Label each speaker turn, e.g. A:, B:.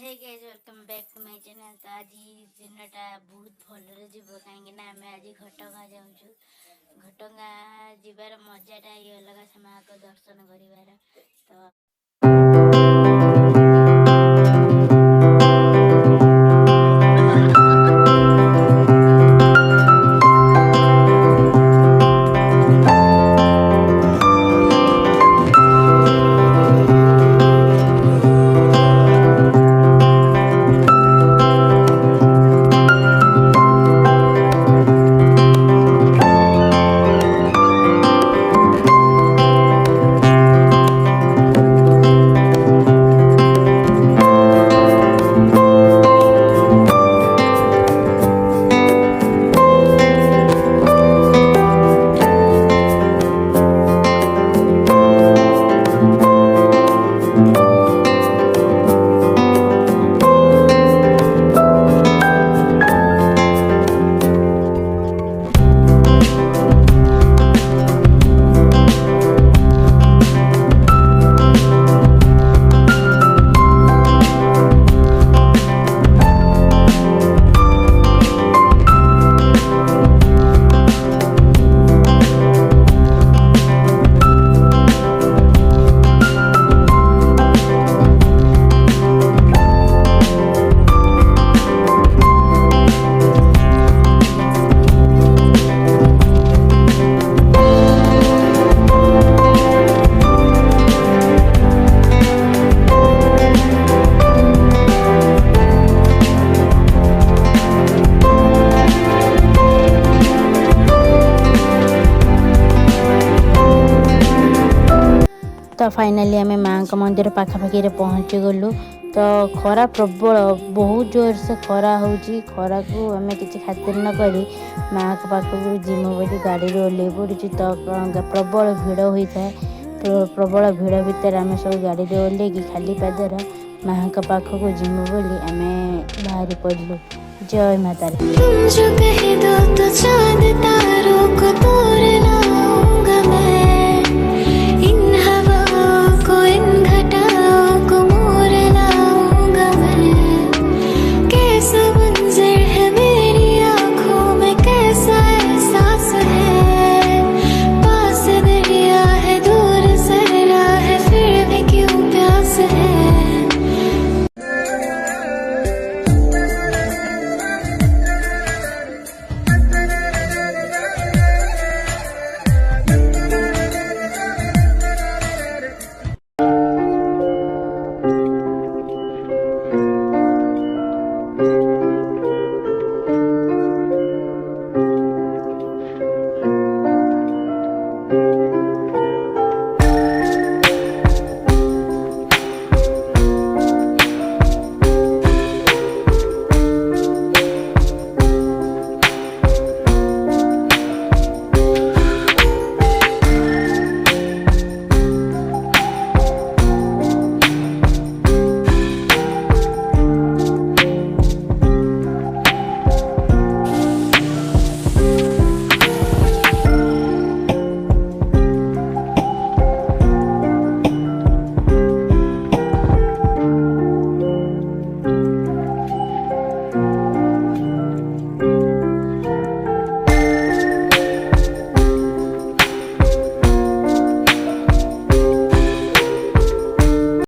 A: हे guys welcome back to my channel. तो आज दिनटा बहुत भलरे जीव कहीं आम आज घटगाँ जाऊँ। घटगाँ जीवार मजाटा ही अलग से माँ को दर्शन कर। तो तो फाइनाली आम माँ का मंदिर पाखापाखि पहुँची गलु। तो खरा प्रबल बहुत जोर से खरा होची। खरा को आम किसी खातिर न करी माँ के पाखक जिमु बोली गाड़ी ओल्लै पड़ू। तो प्रबल भिड़ होता है। प्रबल भिड़ भितर आम सब गाड़ी ओल्लै खाली पादर माँ के पाखक जिमु बोली आम बाहरी पड़लु। जय माता दी।